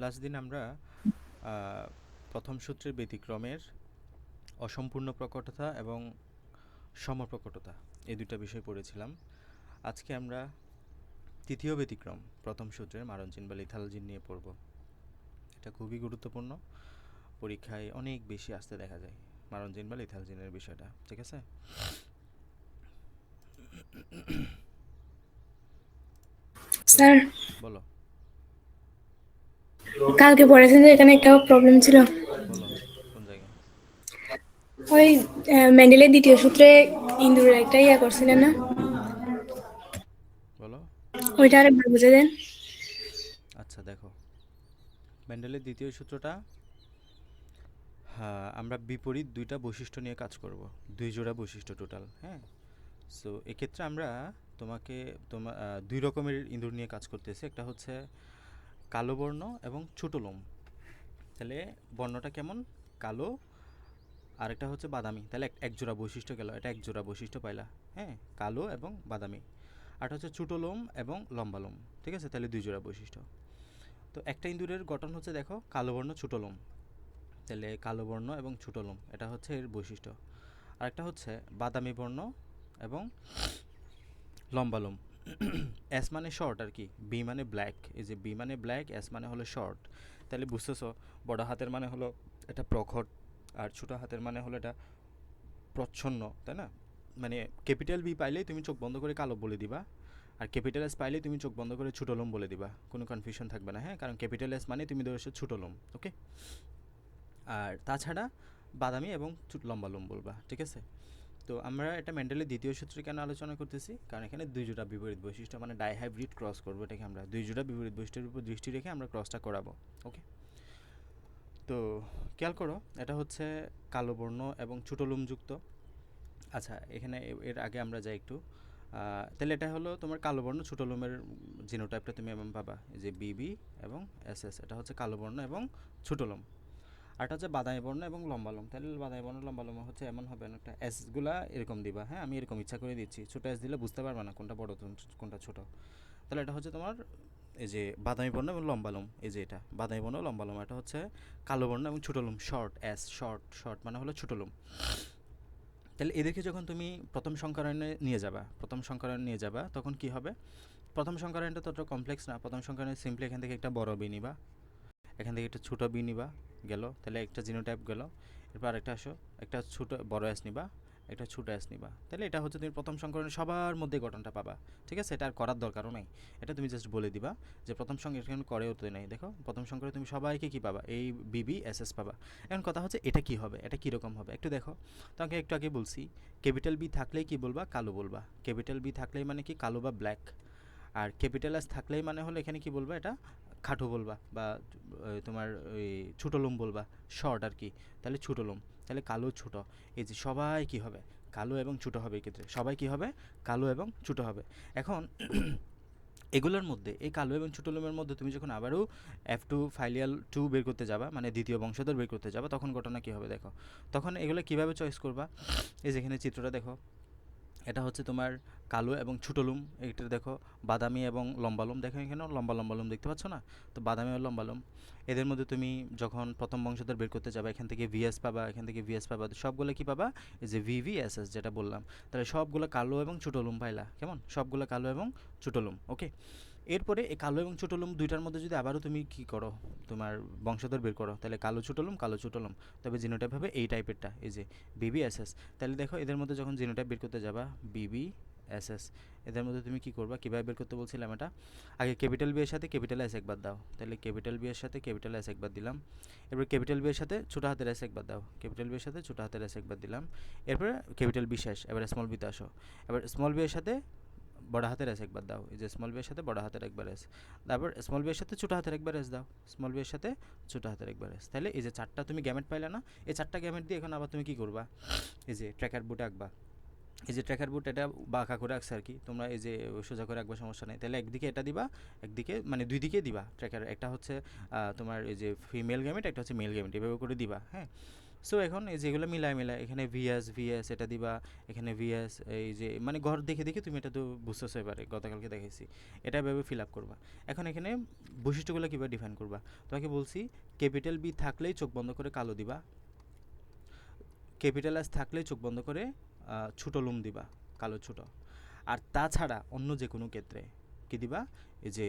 Last দিন আমরা প্রথম সূত্রের ব্যতিক্রমের অসম্পূর্ণ প্রকটতা এবং সমপ্রকটতা এই দুইটা বিষয় পড়েছিলাম। আজকে আমরা তৃতীয় ব্যতিক্রম প্রথম সূত্রের মারণজিন বা লিথালজিন নিয়ে পড়ব। এটা খুবই গুরুত্বপূর্ণ, পরীক্ষায় অনেক বেশি আসতে দেখা যায় মারণজিন বা লিথালজিনের বিষয়টা। ঠিক আছে, তো স্যার, বলো কালকে পড়েছেন যে এখানে একটা প্রবলেম ছিল। বলো কোন জায়গায়? ওই মেন্ডেলের দ্বিতীয় সূত্রে ইন্দুরের একটা ইয়া করছিলেন না, বলো। ওইটা আরেকবার বুঝে দেন। আচ্ছা দেখো, মেন্ডেলের দ্বিতীয় সূত্রটা, হ্যাঁ, আমরা বিপরীত দুইটা বৈশিষ্ট্য নিয়ে কাজ করব। দুই জোড়া বৈশিষ্ট্য টোটাল। হ্যাঁ, সো এক্ষেত্রে আমরা তোমাকে দুই রকমের ইঁদুর নিয়ে কাজ করতেছি। একটা হচ্ছে কালো বর্ণ এবং ছোট লোম। তাহলে বর্ণটা কেমন? কালো। আরেকটা হচ্ছে বাদামি। তাহলে এক জোড়া বৈশিষ্ট্য গেল, এটা এক জোড়া বৈশিষ্ট্য পাইলা। হ্যাঁ, কালো এবং বাদামি। আরটা হচ্ছে ছোটো লোম এবং লম্বা লোম। ঠিক আছে, তাহলে দুই জোড়া বৈশিষ্ট্য। তো একটা ইঁদুরের গঠন হচ্ছে দেখো কালো বর্ণ ছোটো লোম, তাহলে কালো বর্ণ এবং ছোটো লোম, এটা হচ্ছে এর বৈশিষ্ট্য। আরেকটা হচ্ছে বাদামি বর্ণ এবং লম্বা লোম। এস মানে শর্ট আর কি, বি মানে ব্ল্যাক। এই যে বি মানে ব্ল্যাক, এস মানে হলো শর্ট। তাহলে বুঝতেছো, বড় হাতের মানে হলো এটা প্রখর, আর ছোট হাতের মানে হলো এটা প্রচ্ছন্ন, তাই না? মানে ক্যাপিটাল বি পাইলেই তুমি চোখ বন্ধ করে কালো বলে দিবা, আর ক্যাপিটাল এস পাইলেই তুমি চোখ বন্ধ করে ছোটো লোম বলে দিবা, কোনো কনফিউশন থাকবে না। হ্যাঁ, কারণ ক্যাপিটাল এস মানে তুমি ধরেছো ছোটো লোম। ওকে, আর তাছাড়া বাদামি এবং লম্বা লোম বলবা। ঠিক আছে, তো আমরা এটা মেন্ডেলের দ্বিতীয় সূত্রে কেন আলোচনা করতেছি? কারণ এখানে দুই জোড়া বিপরীত বৈশিষ্ট্য, মানে ডাইহাইব্রিড ক্রস করবো, এটাকে আমরা দুই জোড়া বিপরীত বৈশিষ্ট্যের উপর দৃষ্টি রেখে আমরা ক্রসটা করাবো। ওকে, তো খেয়াল করো, এটা হচ্ছে কালো বর্ণ এবং ছোটো লোমযুক্ত। আচ্ছা, এখানে এর আগে আমরা যাই একটু। তাহলে এটা হলো তোমার কালো বর্ণ ছোটো লোমের জিনোটাইপটা তুমি এমন পাবা, এই যে বিবি এবং এস এস, এটা হচ্ছে কালো বর্ণ এবং ছোটো লোম। আরটা হচ্ছে বাদামি বর্ণ এবং লম্বা লোম। তাহলে বাদামি বর্ণ লম্বা লোম হচ্ছে এমন হবে, একটা এসগুলা এরকম দিবা। হ্যাঁ, আমি এরকম ইচ্ছা করে দিচ্ছি, ছোটো এস দিলে বুঝতে পারবে না কোনটা বড় কোনটা ছোট। তাহলে এটা হচ্ছে তোমার এই যে বাদামি বর্ণ এবং লম্বা লোম, এই যে এটা বাদামি বর্ণ লম্বা লোম, এটা হচ্ছে কালো বর্ণ এবং ছোটো লোম, শর্ট এস, শর্ট শর্ট মানে হলো ছোটো লোম। তাহলে এদেরকে যখন তুমি প্রথম সংকরণে নিয়ে যাবা, তখন কি হবে? প্রথম সংকরণটা ততটা কমপ্লেক্স না। প্রথম সংকরণে সিম্পলি এখান থেকে একটা বড় বি নিবা, এখান থেকে একটা ছোটো বি নিবা, গেল। তাহলে একটা জিনোটাইপ গেল। এরপর আরেকটা আসো, একটা ছোটো বড় এস নিবা, একটা ছোটো এস নিবা। তাহলে এটা হচ্ছে তুমি প্রথম সংকরণে সবার মধ্যে গঠনটা পাবা। ঠিক আছে, এটা আর করার দরকারও নাই। এটা তুমি জাস্ট বলে দিবা যে প্রথম সংকরণ করেও তো নাই। দেখো প্রথম সংকরণে তুমি সবাইকে কি পাবা, এই বিবি এস এস পাবা। এখন কথা হচ্ছে এটা কি হবে, এটা কীরকম হবে একটু দেখো। তোমাকে একটু আগে বলছি, ক্যাপিটাল বি থাকলেই কি বলবা, কালো বলবা। ক্যাপিটাল বি থাকলেই মানে কি, কালো বা ব্ল্যাক। আর ক্যাপিটাল এস থাকলেই মানে হলো এখানে কি বলবা, এটা খাটো বলবা, বা তোমার ওই ছোটো লোম বলবা, শর্ট আর কি। তাহলে ছোটো লোম, তাহলে কালো ছোটো। এই যে সবাই কি হবে, কালো এবং ছোটো হবে। এক্ষেত্রে সবাই কি হবে, কালো এবং ছোটো হবে। এখন এগুলোর মধ্যে, এই কালো এবং ছোটো লোমের মধ্যে তুমি যখন আবারও F2 ফাইলিয়াল 2 বের করতে যাবা, মানে দ্বিতীয় বংশধর বের করতে যাবা, তখন ঘটনা কী হবে দেখো। তখন এগুলো কীভাবে চয়েস করবা? এই যেখানে চিত্রটা দেখো, এটা হচ্ছে তোমার কালো এবং ছোটো লোম। এইটা দেখো বাদামি এবং লম্বা লোম। দেখো এখানেও লম্বা লম্বা লোম দেখতে পাচ্ছ না? তো বাদামি এবং লম্বা লোম, এদের মধ্যে তুমি যখন প্রথম বংশধর বের করতে যাবে, এখান থেকে ভিএস পাবা, এখান থেকে ভিএস পাবা, সবগুলো কি পাবা, এই যে ভিভিএসএস যেটা বললাম। তাহলে সবগুলো কালো এবং ছোটো লোম পাইলা, কেমন? সবগুলো কালো এবং ছোটো লোম। ওকে, এরপরে এই কালো এবং ছোটো লোম দুইটার মধ্যে যদি আবারও তুমি কি করো, তোমার বংশধর বের করো, তাহলে কালো ছোটো লোম, কালো ছোটো লোম। তবে জিনোটাইপ হবে এই টাইপেরটা, এই যে বিবিএসএস। তাহলে দেখো এদের মধ্যে যখন জিনোটাইপ বের করতে যাবা, বিবিএসএস, এদের মধ্যে তুমি কি করবা, কীভাবে বের করতে বলছিলাম এটা? আগে ক্যাপিটাল বি এর সাথে ক্যাপিটাল এস একবার দাও, তাহলে ক্যাপিটাল বি এর সাথে ক্যাপিটাল এস একবার দিলাম। এরপর ক্যাপিটাল বি এর সাথে ছোটো হাতের এস একবার দাও, ক্যাপিটাল বি এর সাথে ছোটো হাতের এস একবার দিলাম। এরপরে ক্যাপিটাল বি শেষ, এবার স্মল বিতে আসো। এবার স্মল বি এর সাথে বড় হাতের এস একবার দাও, এই যে স্মল বি এর সাথে বড় হাতের একবার এস। তারপর স্মল বি এর সাথে ছোটো হাতের একবার এস দাও, স্মল বি এর সাথে ছোটো হাতের একবার এস। তাহলে এই যে চারটা তুমি গ্যামেট পাইলে না, এই চারটা গ্যামেট দিয়ে এখন আবার তুমি কি করবা, এই যে ট্র্যাকার বুটে আঁকবা। এই যে ট্র্যাকার বুট, এটা বাঁকা করে আঁকছে আর কি, তোমরা এই যে সোজা করে আঁকবা, সমস্যা নেই। তাহলে একদিকে এটা দিবা, একদিকে মানে দুই দিকে দিবা ট্র্যাকার। একটা হচ্ছে তোমার এই যে ফিমেল গ্যামেট, একটা হচ্ছে মেল গ্যামেট, এভাবে করে দিবা। হ্যাঁ, সো এখন এই যেগুলো মিলায় মিলায় এখানে ভিএস ভিএস এটা দিবা, এখানে ভিএস, এই যে মানে ঘর দেখে দেখে তুমি এটা তো বুঝতেছো, এবারে গতকালকে দেখাইছি, এটা এভাবে ফিল আপ করবা। এখন এখানে বৈশিষ্ট্যগুলো কীভাবে ডিফাইন করবা, তোমাকে বলছি ক্যাপিটাল বি থাকলেই চোখ বন্ধ করে কালো দিবা, ক্যাপিটাল এস থাকলেই চোখ বন্ধ করে ছোটো লুম দিবা, কালো ছোটো। আর তাছাড়া অন্য যে কোনো ক্ষেত্রে কী দিবা, এই যে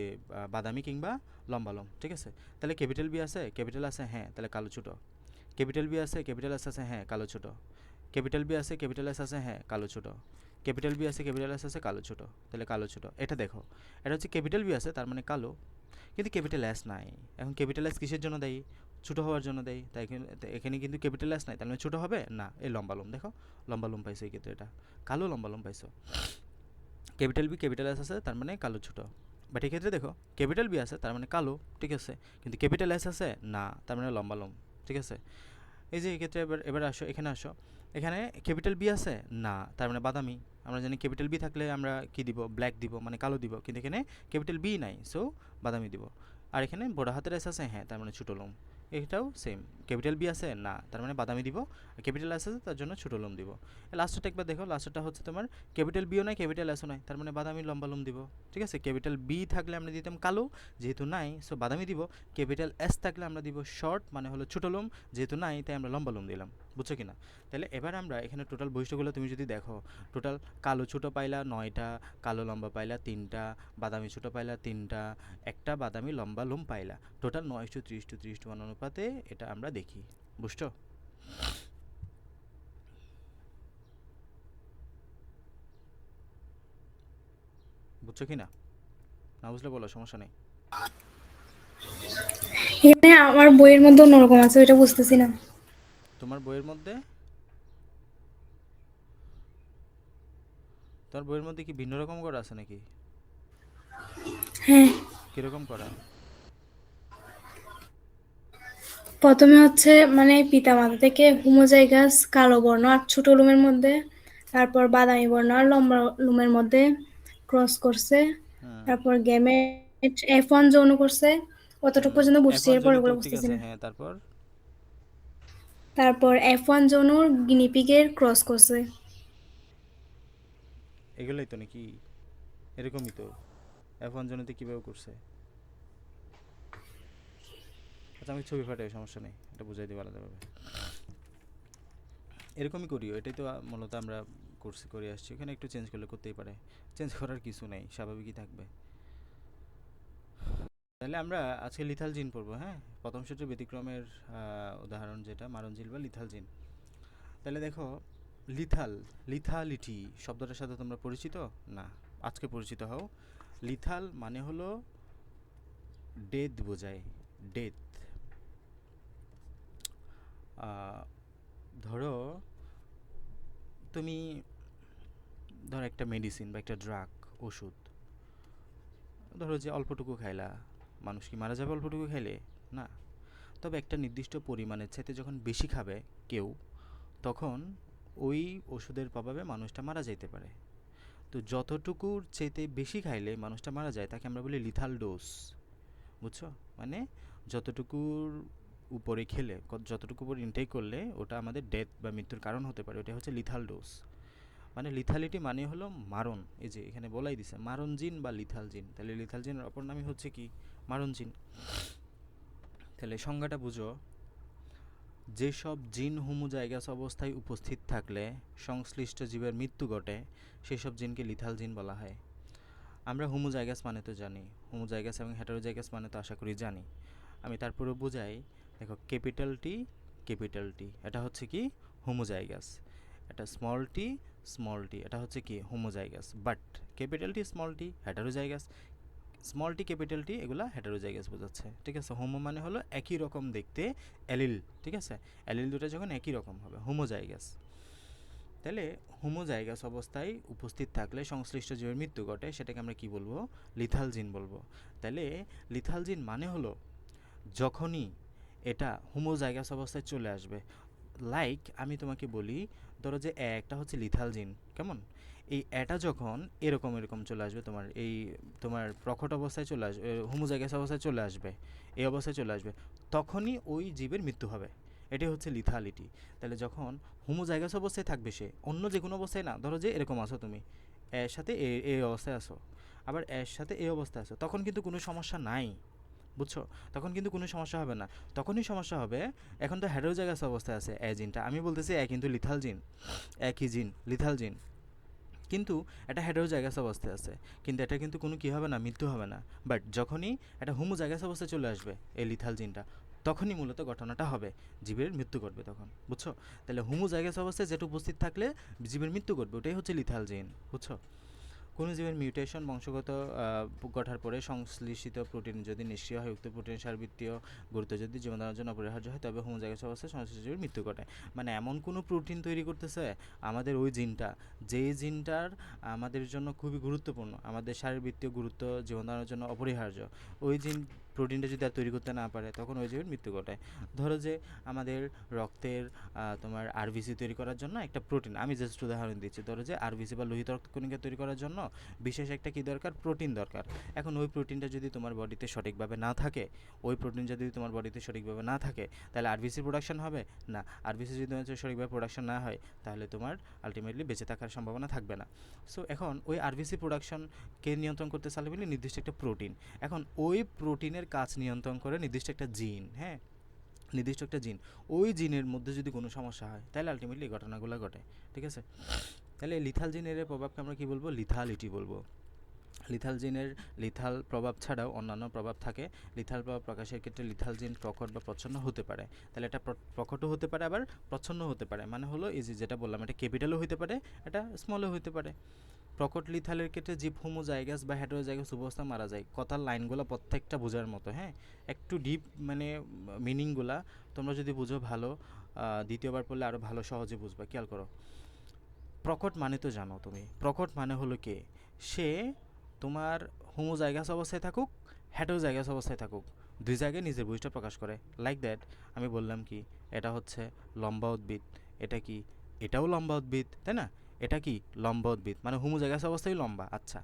বাদামি কিংবা লম্বা লম, ঠিক আছে? তাহলে ক্যাপিটাল বি আছে, ক্যাপিটাল আছে, হ্যাঁ, তাহলে কালো ছোটো। ক্যাপিটাল বি আছে, ক্যাপিটাল এস আছে, হ্যাঁ, কালো ছোটো। ক্যাপিটাল বি আছে, ক্যাপিটাল এস আছে, হ্যাঁ, কালো ছোটো। ক্যাপিটাল বি আছে, ক্যাপিটাল এস আছে, কালো ছোটো, তাহলে কালো ছোটো। এটা দেখো, এটা হচ্ছে ক্যাপিটাল বি আছে তার মানে কালো, কিন্তু ক্যাপিটাল এস নাই। এখন ক্যাপিটাল এস কিসের জন্য দেয়? ছোটো হওয়ার জন্য দেয়, তাই এখানে কিন্তু ক্যাপিটাল এস নাই, তার মানে ছোটো হবে না। এই লম্বা লম দেখো, লম্বা লম পাইছো, এই ক্ষেত্রে এটা কালো লম্বা লম পাইছো। ক্যাপিটাল বি ক্যাপিটাল এস আছে তার মানে কালো ছোটো, বাট এক্ষেত্রে দেখো ক্যাপিটাল বি আছে তার মানে কালো, ঠিক আছে, কিন্তু ক্যাপিটাল এস আছে না, তার মানে লম্বা লম, ঠিক আছে। এই যে এক্ষেত্রে এবার এবার আসো, এখানে আসো, এখানে ক্যাপিটাল বি আছে না, তার মানে বাদামি। আমরা জানি ক্যাপিটাল বি থাকলে আমরা কি দিব, ব্ল্যাক দিব, মানে কালো দিব, কিন্তু এখানে ক্যাপিটাল বি নাই, সো বাদামি দিব। আর এখানে বড় হাতের এস আছে, হ্যাঁ, তার মানে ছোটো লোম। এটাও সেম, ক্যাপিটাল বি আছে না, তার মানে বাদামি দিব, আর ক্যাপিটাল এস আছে তার জন্য ছোটো লোম দিব। লাস্টটা একবার দেখো, লাস্টটা হচ্ছে তোমার ক্যাপিটাল বিও নাই, ক্যাপিটাল এসও নাই, তার মানে বাদামি লম্বা লোম দিব, ঠিক আছে। ক্যাপিটাল বি থাকলে আমরা দিতাম কালো, যেহেতু নাই সো বাদামি দিব। ক্যাপিটাল এস থাকলে আমরা দিব শর্ট, মানে হলো ছোটো লোম, যেহেতু নাই তাই আমরা লম্বা লোম দিলাম, বুঝছো কিনা? তাহলে এবার আমরা এখানে টোটাল বৈশিষ্ট্যগুলো তুমি যদি দেখো, টোটাল কালো ছোটো পাইলা 9টা, কালো লম্বা পাইলা 3টা, বাদামি ছোটো পাইলা 3টা, একটা বাদামি লম্বা লোম পাইলা, টোটাল 9:30:30:1 অনুপাতে এটা আমরা দেখি, বুঝছো? বুঝছো কি না? না বুঝলে বলো, সমস্যা নেই। এখানে আমার বইয়ের মধ্যে অন্যরকম আছে, ওইটা বুঝতেছি না। তোমার বইয়ের মধ্যে, তোমার বইয়ের মধ্যে কি ভিন্ন রকম করা আছে নাকি? হ্যাঁ, কীরকম করা? প্রথমে হচ্ছে মানে পিতামাতা থেকে হোমোজাইগাস কালো বর্ণ আর ছোট লুমের মধ্যে, তারপর বাদামি বর্ণ আর লম্বা লুমের মধ্যে ক্রস করছে, হুম তারপর গ্যামেট F1 যৌন করছে, অতটুকু হুম পর্যন্ত বুঝছি, F1 এরপর জন্য তো ওগুলো ঠিক বুঝতেছি আছে, না। হ্যাঁ, তারপর তারপর F1 যৌন গিনিপিগের ক্রস করছে। এগুলোই তো নাকি? এরকমই তো, F1 জনতে কীভাবে করছে? আচ্ছা, আমি ছবি ফাটাই, সমস্যা নেই, এটা বুঝাই দিই আলাদাভাবে। এরকমই করিও, এটাই তো মূলত আমরা করছি, করে আসছি। এখানে একটু চেঞ্জ করলে করতেই পারে, চেঞ্জ করার কিছু নেই, স্বাভাবিকই থাকবে। তাহলে আমরা আজকে লিথাল জিন পড়বো, হ্যাঁ, প্রথম সূত্রের ব্যতিক্রমের উদাহরণ যেটা মারণ জিন বা লিথাল জিন। তাহলে দেখো, লিথাল, লিথালিটি শব্দটার সাথে তোমরা পরিচিত? না, আজকে পরিচিত হও। লিথাল মানে হলো ডেথ বোঝায়, ডেথ। ধরো তুমি, ধরো একটা মেডিসিন বা একটা ড্রাগ, ওষুধ, ধরো যে অল্পটুকু খাইলা, মানুষ কি মারা যাবে অল্পটুকু খাইলে? না। তবে একটা নির্দিষ্ট পরিমাণের চাইতে যখন বেশি খাবে কেউ, তখন ওই ওষুধের প্রভাবে মানুষটা মারা যাইতে পারে। তো যতটুকুর চাইতে বেশি খাইলে মানুষটা মারা যায় তাকে আমরা বলি লিথাল ডোজ, বুঝছো? মানে যতটুকুর উপরে খেলে, যতটুকু উপর ইনটেক করলে ওটা আমাদের ডেথ বা মৃত্যুর কারণ হতে পারে, ওটা হচ্ছে লিথাল ডোজ। মানে লিথালিটি মানে হলো মারণ, এই যে এখানে বলাই দিছে মারণ জিন বা লিথাল জিন। তাহলে লিথাল জিনের অপর নামই হচ্ছে কি, মারণ জিন। তাহলে সংজ্ঞাটা বুঝো, যেসব জিন হোমোজাইগাস অবস্থায় উপস্থিত থাকলে সংশ্লিষ্ট জীবের মৃত্যু ঘটে, সেসব জিনকে লিথাল জিন বলা হয়। আমরা হোমোজাইগাস মানে তো জানি, হোমোজাইগাস এবং হেটারোজাইগাস মানে তো আশা করি জানি। আমি তারপরে বুঝাই, দেখো ক্যাপিটাল টি এটা হচ্ছে কি, হোমোজাইগাস। এটা স্মল টি এটা হচ্ছে কি, homozygous. But capital T small tea heterozygous, small tea capital T এগুলা হেটারোজাইগাস বোঝাচ্ছে, ঠিক আছে। হোমো মানে হলো একই রকম দেখতে, অ্যালিল, ঠিক আছে। অ্যালিল দুটো যখন একই রকম হবে, হোমোজাইগাস। তাহলে হোমোজাইগাস অবস্থায় উপস্থিত থাকলে সংশ্লিষ্ট জীবের মৃত্যু ঘটে, সেটাকে আমরা কি বলবো, লিথাল জিন বলবো। তাহলে লিথাল জিন মানে হলো যখনই এটা হোমোজাইগাস অবস্থায় চলে আসবে, লাইক আমি তোমাকে বলি, ধরো যে একটা হচ্ছে লিথাল জিন, কেমন, এই এটা যখন এরকম এরকম চলে আসবে, তোমার এই তোমার প্রকট অবস্থায় চলে আসবে, হোমোজাইগাস অবস্থায় চলে আসবে, এই অবস্থায় চলে আসবে, তখনই ওই জীবের মৃত্যু হবে। এটাই হচ্ছে লিথালিটি। তাহলে যখন হোমোজাইগাস অবস্থায় থাকবে সে, অন্য যে কোনো অবস্থায় না, ধরো যে এরকম আছো তুমি, এর সাথে এই অবস্থায় আছো, আবার এর সাথে এই অবস্থায় আছো, তখন কিন্তু কোনো সমস্যা নাই, বুঝছো? তখন কিন্তু কোনো সমস্যা হবে না। তখনই সমস্যা হবে, এখন তো হেটেরোজাইগাস অবস্থায় আছে এ জিনটা, আমি বলতেছি এ কিন্তু লিথাল জিন, একই জিন, লিথাল জিন, কিন্তু এটা হেটেরোজাইগাস অবস্থায় আছে, কিন্তু এটা কিন্তু কোনো কী হবে না, মৃত্যু হবে না। বাট যখনই এটা হোমোজাইগাস অবস্থায় চলে আসবে এই লিথাল জিনটা, তখনই মূলত ঘটনাটা হবে, জীবের মৃত্যু ঘটবে তখন, বুঝছো? তাহলে হোমোজাইগাস অবস্থায় যেটা উপস্থিত থাকলে জীবের মৃত্যু ঘটবে, ওটাই হচ্ছে লিথাল জিন, বুঝছো? কোনো জীবের মিউটেশন বংশগত ঘটার পরে সংশ্লেষিত প্রোটিন যদি নিষ্ক্রিয় হয়, উক্ত প্রোটিন সারবৃত্তীয় গুরুত্ব যদি জীবনধারণের জন্য অপরিহার্য হয়, তবে হোমোজাইগাস অবস্থায় সংশ্লিষ্ট জীবের মৃত্যু ঘটায়। মানে এমন কোনো প্রোটিন তৈরি করতেছে আমাদের ওই জিনটা, যেই জিনটার আমাদের জন্য খুবই গুরুত্বপূর্ণ, আমাদের শারীরবৃত্তীয় গুরুত্ব জীবনধারণের জন্য অপরিহার্য, ওই জিন প্রোটিনটা যদি আর তৈরি করতে না পারে, তখন ওই জীবের মৃত্যু ঘটায়। ধরো যে আমাদের রক্তের তোমার আরবিসি তৈরি করার জন্য একটা প্রোটিন, আমি জাস্ট উদাহরণ দিচ্ছি, ধরো যে আরবিসি বা লোহিত রক্তকণিকা তৈরি করার জন্য বিশেষ একটা কী দরকার, প্রোটিন দরকার। এখন ওই প্রোটিনটা যদি তোমার বডিতে সঠিকভাবে না থাকে, ওই প্রোটিন যদি তোমার বডিতে সঠিকভাবে না থাকে, তাহলে আরবিসি প্রোডাকশন হবে না। আরবিসি যদি তোমার সঠিকভাবে প্রোডাকশন না হয়, তাহলে তোমার আলটিমেটলি বেঁচে থাকার সম্ভাবনা থাকবে না। সো এখন ওই আরবিসি প্রোডাকশনকে নিয়ন্ত্রণ করতে চাইলে বলে নির্দিষ্ট একটা প্রোটিন, এখন ওই প্রোটিনের কাজ নিয়ন্ত্রণ করে নির্দিষ্ট একটা জিন, হ্যাঁ, নির্দিষ্ট একটা জিন, ওই জিনের মধ্যে যদি কোনো সমস্যা হয়, তাহলে আলটিমেটলি এই ঘটনাগুলো ঘটে, ঠিক আছে? তাহলে লিথাল জিনের প্রভাবকে আমরা কী বলবো, লিথালিটি বলবো। লিথাল জিনের লিথাল প্রভাব ছাড়াও অন্যান্য প্রভাব থাকে। লিথাল প্রভাব প্রকাশের ক্ষেত্রে লিথাল জিন প্রকট বা প্রচ্ছন্ন হতে পারে। তাহলে এটা প্রকটও হতে পারে, আবার প্রচ্ছন্ন হতে পারে, মানে হলো এই যে যেটা বললাম, এটা ক্যাপিটালও হতে পারে, এটা স্মলও হতে পারে। প্রকট লিথালের ক্ষেত্রে জীব হোমোজাইগাস বা হেটেরোজাইগাস অবস্থা মারা যায়। কথার লাইনগুলো প্রত্যেকটা বোঝার মতো, হ্যাঁ, একটু ডিপ মানে মিনিংগুলা তোমরা যদি বুঝো ভালো, দ্বিতীয়বার পড়লে আরও ভালো সহজে বুঝবা। খেয়াল করো, প্রকট মানে তো জানো তুমি, প্রকট মানে হলো কে, সে তোমার হোমোজাইগাস অবস্থায় থাকুক, হেটেরোজাইগাস অবস্থায় থাকুক, দুই জায়গায় নিজের বৈশিষ্ট্য প্রকাশ করে। লাইক দ্যাট, আমি বললাম কি, এটা হচ্ছে লম্বা উদ্ভিদ, এটা কি, এটাও লম্বা উদ্ভিদ, তাই না? এটা কি লম্বা উদ্ভিদ, মানে হোমোজাইগাস অবস্থায় লম্বা। আচ্ছা,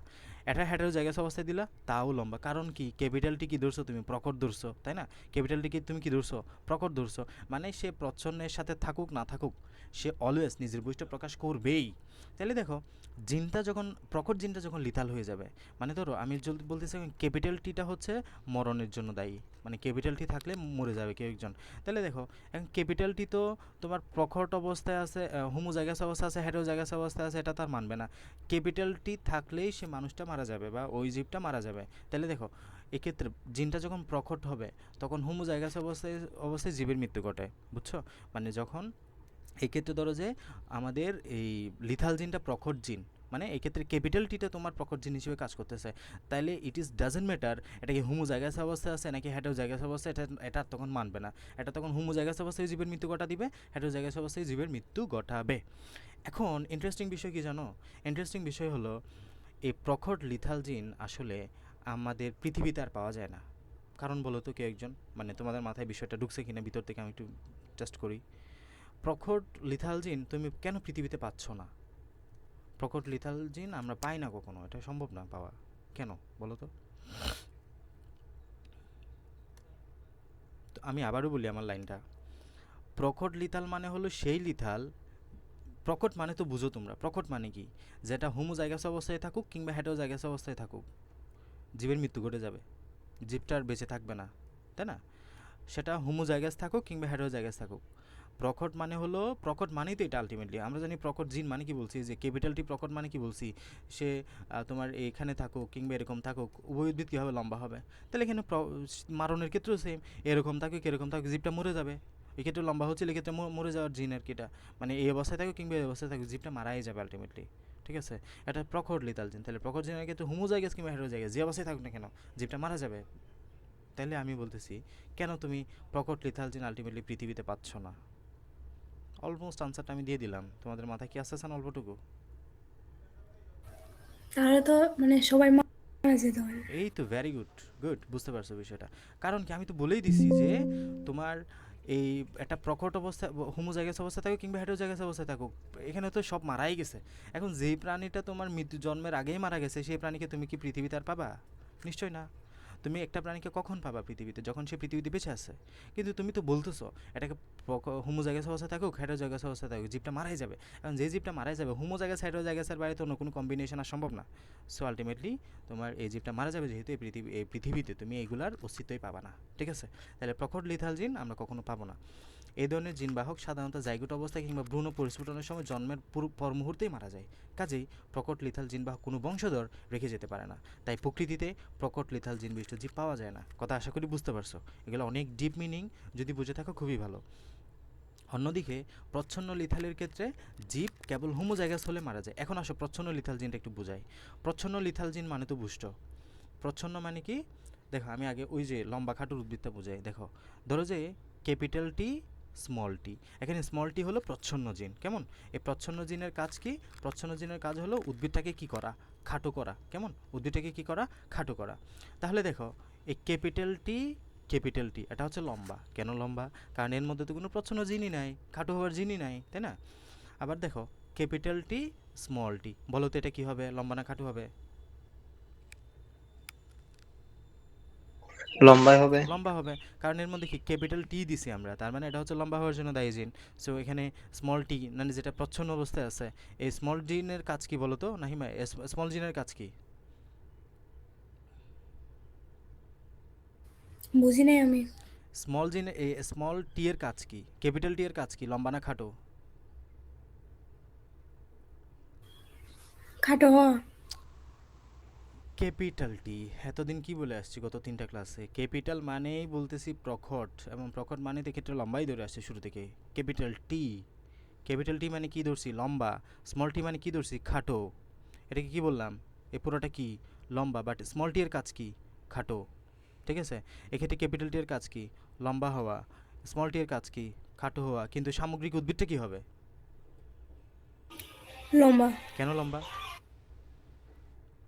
এটা হেটেরোজাইগাস অবস্থায় দিলা, তাও লম্বা। কারণ কি, ক্যাপিটালটি কি ধরছো তুমি, প্রকট ধরছো, তাই না? ক্যাপিটালটি কি তুমি কি ধরছো, প্রকট ধরছো, মানে সে প্রচ্ছন্নের সাথে থাকুক না থাকুক, সে অলওয়েজ নিজের বৈশিষ্ট্য প্রকাশ করবেই। তাহলে দেখো, জিনটা যখন প্রকট জিনটা যখন লিথাল হয়ে যাবে, মানে ধরো আমি যদি বলতেছি ক্যাপিটাল টিটা হচ্ছে মরণের জন্য দায়ী, মানে ক্যাপিটাল টি থাকলে মরে যাবে কেউ একজন। তাহলে দেখো, এখন ক্যাপিটাল টি তো তোমার প্রকট অবস্থায় আছে, হোমোজাইগাস অবস্থা আছে, হেটেরোজাইগাস অবস্থায় আছে, এটা তার মানবে না। ক্যাপিটাল টি থাকলেই সে মানুষটা মারা যাবে বা ওই জীবটা মারা যাবে। তাহলে দেখো, এক্ষেত্রে জিনটা যখন প্রকট হবে, তখন হোমোজাইগাস অবস্থায় অবস্থায় জীবের মৃত্যু ঘটে, বুঝছো? মানে যখন এক্ষেত্রে ধরো যে আমাদের এই লিথাল জিনটা প্রখর জিন, মানে এক্ষেত্রে ক্যাপিটাল টিটা তোমার প্রখর জিন হিসেবে কাজ করতেছে, তাইলে ইট ইজ ডাজেন্ট ম্যাটার এটা কি হোমোজাইগাস অবস্থায় আছে নাকি হেটেরোজাইগাস অবস্থায়, এটা এটা তখন মানবে না। এটা তখন হোমোজাইগাস অবস্থায় জীবের মৃত্যু ঘটা দিবে, হেটেরোজাইগাস অবস্থায় জীবের মৃত্যু ঘটাবে। এখন ইন্টারেস্টিং বিষয় কি জানো, ইন্টারেস্টিং বিষয় হলো এই প্রখর লিথাল জিন আসলে আমাদের পৃথিবীতে আর পাওয়া যায় না। কারণ বলো তো কেউ একজন, মানে তোমাদের মাথায় বিষয়টা ঢুকছে কিনা ভিতর থেকে, আমি একটু জাস্ট করি। প্রখর লিথাল জিন তুমি কেন পৃথিবীতে পাচ্ছ না? প্রকট লিথাল জিন আমরা পাই না কখনো, এটা সম্ভব না পাওয়া। কেন বলো তো? তো আমি আবারও বলি আমার লাইনটা, প্রকট লিথাল মানে হলো সেই লিথাল, প্রকট মানে তো বুঝো তোমরা, প্রকট মানে কি, যেটা হোমোজাইগাস অবস্থায় থাকুক কিংবা হেটেরোজাইগাস অবস্থায় থাকুক, জীবের মৃত্যু ঘটে যাবে, জীবটা আর বেঁচে থাকবে না, তাই না? সেটা হোমোজাইগাস থাকুক কিংবা হেটেরোজাইগাস থাকুক। প্রকট মানে হলো, প্রকট মানেই তো এটা আলটিমেটলি আমরা জানি। প্রকট জিন মানে কি বলছি, যে ক্যাপিটালটি প্রকট মানে কি বলছি, সে তোমার এখানে থাকুক কিংবা এরকম থাকুক, উভয় উদ্ভিদ কীভাবে লম্বা হবে? তাহলে এখানে মারণের ক্ষেত্রেও সেম, এরকম থাকুক এরকম থাকুক, জীবটা মরে যাবে। এক্ষেত্রে লম্বা হচ্ছে, এক্ষেত্রে মরে যাওয়ার জিন আর কি, এটা মানে এই অবস্থায় থাকুক কিংবা এই অবস্থায় থাকুক, জীবটা মারাই যাবে আলটিমেটলি, ঠিক আছে? এটা প্রকট লিথাল জিন। তাহলে প্রকট জিনের ক্ষেত্রে হোমোজাইগাস কিংবা হেটেরোজাইগাস যে অবস্থায় থাকুক না কেন, জীবটা মারা যাবে। তাহলে আমি বলতেছি, কেন তুমি প্রকট লিথাল জিন আলটিমেটলি পৃথিবীতে পাচ্ছ না? অলমোস্ট আনসারটা আমি দিয়ে দিলাম, তোমাদের মাথায় কি আসতেছে না অল্পটুকু? তাহলে তো মানে সবাই মারা যেতে পারে। এই তো ভেরি গুড, গুড, বুঝতে পারছো বিষয়টা। কারণ কি, আমি তো বলেই দিছি যে তোমার এই একটা প্রকট অবস্থা, হোমোজাইগাস অবস্থা থাকুক কিংবা হেটেরোজাইগাস অবস্থায় থাকুক, এখানে তো সব মারাই গেছে। এখন যেই প্রাণীটা তোমার মৃত্যু জন্মের আগেই মারা গেছে, সেই প্রাণীকে তুমি কি পৃথিবীতে আর পাবা? নিশ্চয় না। তুমি একটা প্রাণীকে কখন পাবা পৃথিবীতে? যখন সে পৃথিবীতে বেঁচে আছে। কিন্তু তুমি তো বলতেছো এটাকে হোমোজাইগাস অবস্থায় থাকুক হেটারোজাইগাস অবস্থায় থাকুক, জীবটা মারাই যাবে। এখন যে জীবটা মারাই যাবে, হোমোজাইগাস হেটারোজাইগাসের বাইরে তো অন্য কোনো কম্বিনেশন আর সম্ভব না। সো আলটিমেটলি তোমার এই জীবটা মারা যাবে, যেহেতু এই পৃথিবীতে তুমি এইগুলার অস্তিত্বই পাবা না। ঠিক আছে? তাহলে প্রকট লিথাল জিন আমরা কখনো পাবো না। এই ধরনের জিনবাহক সাধারণত জাইগোট অবস্থায় কিংবা ভ্রূণ পরিস্ফুটনের সময় জন্মের পর মুহূর্তেই মারা যায়। কাজেই প্রকট লিথাল জিনবাহক কোনো বংশধর রেখে যেতে পারে না। তাই প্রকৃতিতে প্রকট লিথাল জিন বিশিষ্ট জীব পাওয়া যায় না। কথা আশা করি বুঝতে পারছো। এগুলো অনেক ডিপ মিনিং, যদি বুঝে থাকো খুবই ভালো। অন্যদিকে প্রচ্ছন্ন লিথালের ক্ষেত্রে জীব কেবল হোমোজাইগাস হলে মারা যায়। এখন আসো প্রচ্ছন্ন লিথাল জিনটা একটু বোঝাই। প্রচ্ছন্ন লিথাল জিন মানে তো বুষ্ট। প্রচ্ছন্ন মানে কি? দেখো আমি আগে ওই যে লম্বা খাটুর উদ্ভিদটা বোঝাই। দেখো ধরো যে ক্যাপিটাল টি স্মল টি, এখানে স্মল টি হলো প্রচ্ছন্ন জিন। কেমন? এই প্রচ্ছন্ন জিনের কাজ কি? প্রচ্ছন্ন জিনের কাজ হলো উদ্ভিদটাকে কি করা? খাটো করা। কেমন? উদ্ভিদটাকে কি করা? খাটো করা। তাহলে দেখো এই ক্যাপিটাল টি এটা হচ্ছে লম্বা। কেন লম্বা? কারণ এর মধ্যে তো কোনো প্রচ্ছন্ন জিনই নাই, খাটো হওয়ার জিনই নাই, তাই না? আবার দেখো ক্যাপিটাল টি স্মল টি, বলো তো এটা কি হবে? লম্বা না খাটো হবে? লম্বাই হবে। লম্বা হবে, কারণ এর মধ্যে কি ক্যাপিটাল টি দিছি আমরা, তার মানে এটা হচ্ছে লম্বা হওয়ার জন্য দায়ী জিন। সো এখানে স্মল টি মানে যেটা প্রচ্ছন্ন অবস্থায় আছে, এই স্মল জিনের কাজ কি বলো তো নাহিমা? স্মল জিনের কাজ কি? বুঝি নাই আমি। স্মল জিনের এই স্মল টি এর কাজ কি? ক্যাপিটাল টি এর কাজ কি? লম্বা না খাটো? খাটো হওয়া। ক্যাপিটাল টি এতদিন কি বলে আসছি গত 3টা ক্লাসে? ক্যাপিটাল মানেই বলতেছি প্রকট, এবং প্রকট মানে তো ক্ষেত্রে লম্বাই ধরে আসছে শুরু থেকে। ক্যাপিটাল টি মানে কি ধরছি? লম্বা। স্মল টি মানে কি ধরছি? খাটো। এটাকে কি বললাম? এই পুরোটা কি? লম্বা। বাট স্মল টি এর কাজ কি? খাটো। ঠিক আছে? এক্ষেত্রে ক্যাপিটাল টি এর কাজ কি? লম্বা হওয়া। স্মল টি এর কাজ কি? খাটো হওয়া। কিন্তু সামগ্রিক উদ্ভিদটা কি হবে? লম্বা। কেন লম্বা?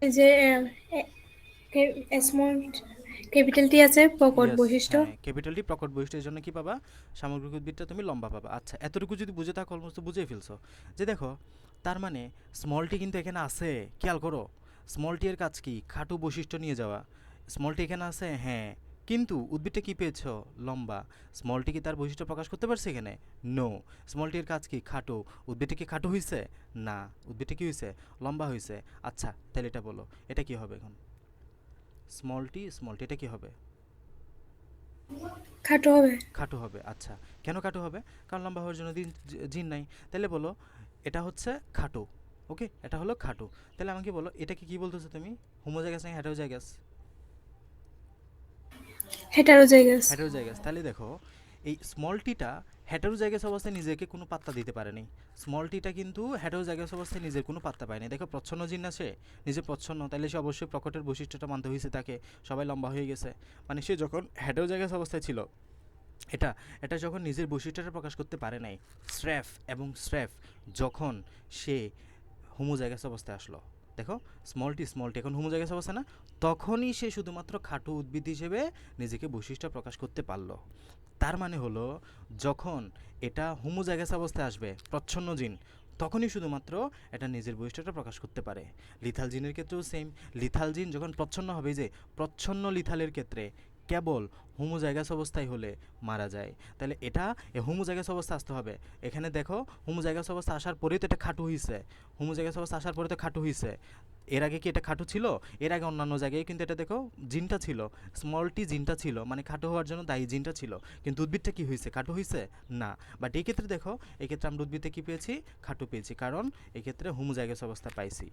এই যে স্মল ক্যাপিটাল টি আছে প্রকট ইয়েস, বৈশিষ্ট্য। হ্যাঁ, ক্যাপিটাল টি প্রকট বৈশিষ্ট্যের জন্য কি পাবা? সামগ্রিক উদ্ভিদটা তুমি লম্বা পাবা। আচ্ছা, এতটুকু যদি বুঝে থাকো অলমোস্ট বুঝেই ফেলছো। যে দেখো তার মানে স্মল টি কিন্তু এখানে আছে, খেয়াল করো। স্মল টি এর কাজ কি? খাটো বৈশিষ্ট্য নিয়ে যাওয়া। স্মল টি এখানে আছে, হ্যাঁ, কিন্তু উদ্ভিদটা কি পেয়েছো? লম্বা। স্মল টি কি তার বৈশিষ্ট্য প্রকাশ করতে পারছে এখানে? নো। স্মল টি এর কাজ কি? খাটো। উদ্ভিদটা কি খাটো হয়েছে? না। উদ্ভিদটা কি হয়েছে? লম্বা হয়েছে। আচ্ছা তাহলে এটা বলো, এটা কি হবে এখন? স্মল টি এটা কি হবে? খাটো হবে। খাটো হবে। আচ্ছা, কেন খাটো হবে? কারণ লম্বা হওয়ার জন্য জিন নাই। তাহলে বলো এটা হচ্ছে খাটো। ওকে, এটা হলো খাটো। তাহলে আমাকে বলো এটাকে কি বলতেছো তুমি? হোমোজাইগাস না হেটারোজাইগাস? হেটারোজাইগাস। হেটারোজাইগাস। তাহলে দেখো এই স্মল টিটা হেটারোজাইগাস অবস্থায় নিজেকে কোনো পাত্তা দিতে পারেনি। স্মল টিটা কিন্তু হেটারোজাইগাস অবস্থায় নিজের কোনো পাত্তা পায়নি। দেখো প্রচ্ছন্ন জিন না, সে নিজে প্রচ্ছন্ন, তাহলে সে অবশ্যই প্রকটের বৈশিষ্ট্যটা মানতে হয়েছে তাকে। সবাই লম্বা হয়ে গেছে, মানে সে যখন হেটারোজাইগাস অবস্থায় ছিল, এটা এটা যখন নিজের বৈশিষ্ট্যটা প্রকাশ করতে পারে নাই, স্রেফ যখন সে হোমোজাইগাস অবস্থায় আসলো, দেখো স্মল টি এখন হোমোজাইগাস অবস্থা না, তখনই সে শুধুমাত্র খাটো উদ্ভিদ হিসেবে নিজেকে বৈশিষ্ট্য প্রকাশ করতে পারলো। তার মানে হলো যখন এটা হোমোজাইগাস অবস্থায় আসবে প্রচ্ছন্ন জিন, তখনই শুধুমাত্র এটা নিজের বৈশিষ্ট্যটা প্রকাশ করতে পারে। লিথাল জিনের ক্ষেত্রেও সেম। লিথাল জিন যখন প্রচ্ছন্ন হবে, যে প্রচ্ছন্ন লিথালের ক্ষেত্রে কেবল হোমোজাইগাস অবস্থায় হলে মারা যায়। তাহলে এটা হোমোজাইগাস অবস্থা আসতে হবে। এখানে দেখো হোমোজাইগাস অবস্থা আসার পরেই তো এটা খাটো হয়েছে। হোমোজাইগাস অবস্থা আসার পরে তো খাটো হয়েছে। এর আগে কি এটা খাটো ছিল? এর আগে অন্যান্য জায়গায় কিন্তু এটা দেখো জিনটা ছিল, স্মল টি জিনটা ছিল, মানে খাটো হওয়ার জন্য দায়ী জিনটা ছিল। কিন্তু উদ্ভিদটা কি হয়েছে? খাটো হয়েছে না। বাট এই ক্ষেত্রে দেখো, এই ক্ষেত্রে আমরা উদ্ভিদে কি পেয়েছি? খাটো পেয়েছি, কারণ এই ক্ষেত্রে হোমোজাইগাস অবস্থা পাইছি।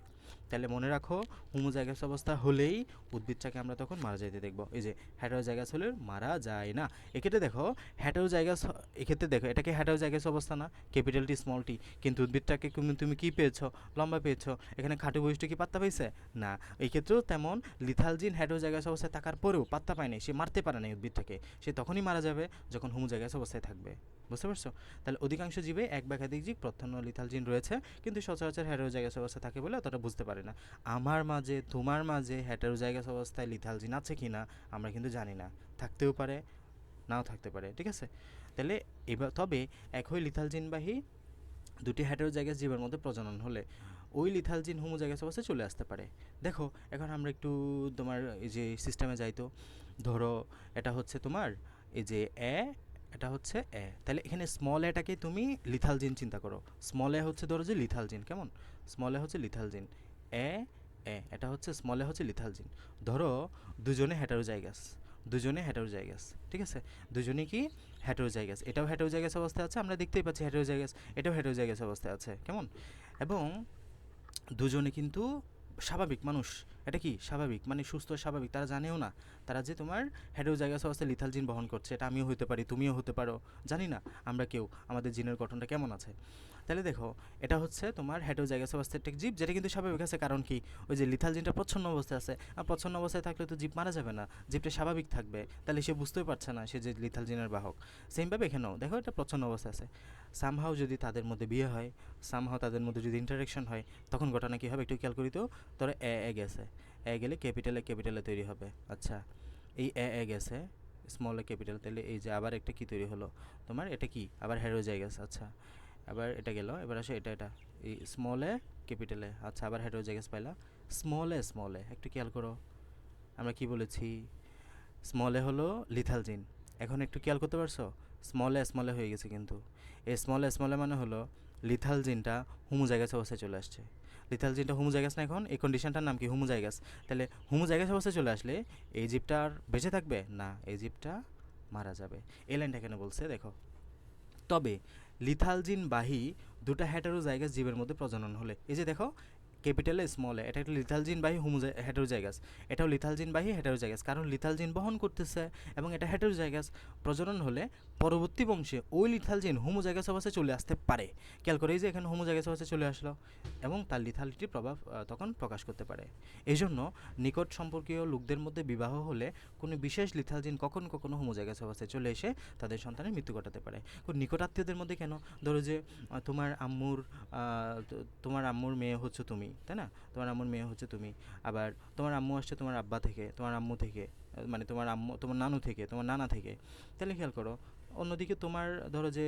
তাহলে মনে রাখো, হোমোজাইগাস অবস্থা হলেই উদ্ভিদটাকে আমরা তখন মারা যাইতে দেখব। এই যে হেটারোজাইগাস হলে মারা যায় না। এক্ষেত্রে দেখো হেটারোজাইগাস, এক্ষেত্রে দেখো এটাকে হেটারোজাইগাস অবস্থা না, ক্যাপিটাল টি স্মল টি, কিন্তু উদ্ভিদটাকে তুমি কি পেয়েছো? লম্বা পেয়েছো। এখানে খাটো বৈশিষ্ট্য কি পাত্তা পাইছে? না। এই ক্ষেত্রেও তেমন লিথাল জিন হেটারোজাইগাস অবস্থায় থাকার পরেও পাত্তা পায় নাই, সে মারতে পারে না উদ্ভিদটাকে। সে তখনই মারা যাবে যখন হোমোজাইগাস অবস্থায় থাকবে। বুঝতে পারছো? তাহলে অধিকাংশ জীবে এক বা একাধিক জীব প্রচ্ছন্ন লিথাল জিন রয়েছে, কিন্তু সচরাচর হেটারোজাইগাস অবস্থায় থাকে বলে অতটা বুঝতে পারে না। আমার মাঝে তোমার মাঝে হেটারোজাইগাস অবস্থায় লিথাল জিন আছে কি না আমরা কিন্তু জানি না। থাকতেও পারে, নাও থাকতে পারে। ঠিক আছে? তাহলে এবার তবে একই লিথাল জিনবাহী দুটি হেটারোজাইগাস জীবের মধ্যে প্রজনন হলে ওই লিথাল জিন হোমোজাইগাস অবস্থায় চলে আসতে পারে। দেখো এখন আমরা একটু তোমার এই যে সিস্টেমে যাই তো, ধরো এটা হচ্ছে তোমার এই যে এটা হচ্ছে তাহলে এখানে স্মল এটাকে তুমি লিথাল জিন চিন্তা করো। স্মল হচ্ছে ধরো যে লিথাল জিন, কেমন? স্মল হচ্ছে লিথাল জিন, এ এটা হচ্ছে স্মল হচ্ছে লিথাল জিন। ধরো দুজনে হেটারোজাইগাস, ঠিক আছে? দুজনে কি হেটারোজাইগাস, এটাও হেটারোজাইগাস অবস্থায় আছে, আমরা দেখতেই পাচ্ছি হেটারোজাইগাস, এটাও হেটারোজাইগাস অবস্থায় আছে, কেমন? এবং দুজনে কিন্তু স্বাভাবিক মানুষ, এটা কি স্বাভাবিক মানে সুস্থ স্বাভাবিক, তারা জানেও না তারা যে তোমার হেটারোজাইগাস অবস্থায় লিথাল জিন বহন করছে। এটা আমিও হতে পারি, তুমিও হতে পারো, জানি না আমরা কেউ, আমাদের জিনের গঠনটা কেমন আছে। তাহলে দেখো এটা হচ্ছে তোমার হেটারোজাইগাস অবস্থায় একটা জীব যেটা কিন্তু স্বাভাবিক আছে, কারণ কি ওই যে লিথাল জিনটা প্রচ্ছন্ন অবস্থায় আছে, আর প্রচ্ছন্ন অবস্থায় থাকলে তো জীব মারা যাবে না, জীবটা স্বাভাবিক থাকবে, তাহলে সে বুঝতেই পারছে না সে যে লিথাল জিনের বাহক। সেমভাবে এখানেও দেখো এটা প্রচ্ছন্ন অবস্থায় আছে, সামহাও যদি তাদের মধ্যে বিয়ে হয়, সামহাও তাদের মধ্যে যদি ইন্টারাকশন হয়, তখন ঘটনা কী হবে একটু খেয়াল করি তো। ধরো গেছে, গেলে ক্যাপিটালে তৈরি হবে। আচ্ছা এই গেছে স্মলে ক্যাপিটাল, তাহলে এই যে আবার একটা কি তৈরি হলো তোমার, এটা কি আবার হেটারোজাইগাস। আচ্ছা আবার এটা গেল, এবার আসে এটা এই স্মলে ক্যাপিটালে, আচ্ছা আবার হেটারোজাইগাস পাইলা। স্মলে একটু খেয়াল করো, আমরা কি বলেছি, স্মলে হলো লিথাল জিন। এখন একটু খেয়াল করতে পারছো, স্মলে হয়ে গেছে, কিন্তু এই স্মলে মানে হলো লিথাল জিনটা হোমোজাইগাস অবস্থায় চলে আসছে। লিথাল জিনটা হোমোজাইগাস না, এখন এই কন্ডিশনটার নাম কি হোমোজাইগাস। তাহলে হোমোজাইগাস অবস্থায় চলে আসলে এই জীবটা আর বেঁচে থাকবে না, এই জীবটা মারা যাবে। এই লাইনটা এখানে বলছে দেখো। তবে লিথাল জিন বাহী দুটো হেটারোজাইগাস জীবের মধ্যে প্রজনন হলে, এই যে দেখো ক্যাপিটালে স্মলে, এটা একটা লিথাল জিন বাহী হেটারোজাইগাস, এটাও লিথাল জিন বাহী হেটারোজাইগাস, কারণ লিথাল জিন বহন করতেছে এবং এটা হেটারোজাইগাস। প্রজনন হলে পরবর্তী বংশে ওই লিথাল জিন হোমোজাইগাস অবস্থায় চলে আসতে পারে। খেয়াল করে এই যে এখানে হোমোজাইগাস অবস্থায় চলে আসলো এবং তার লিথালিটির প্রভাব তখন প্রকাশ করতে পারে। এই জন্য নিকট সম্পর্কীয় লোকদের মধ্যে বিবাহ হলে কোনো বিশেষ লিথাল জিন কখনো কখনো হোমোজাইগাস অবস্থায় চলে এসে তাদের সন্তানের মৃত্যু ঘটাতে পারে। নিকট আত্মীয়দের মধ্যে কেন, ধরো যে তোমার আম্মুর মেয়ে হচ্ছে তুমি, তাই না? তোমার আম্মুর মেয়ে হচ্ছে তুমি, আবার তোমার আম্মু আসছে তোমার আব্বা থেকে, তোমার আম্মু থেকে, মানে তোমার আম্মু তোমার নানু থেকে, তোমার নানা থেকে। তাহলে খেয়াল করো অন্যদিকে তোমার ধরো যে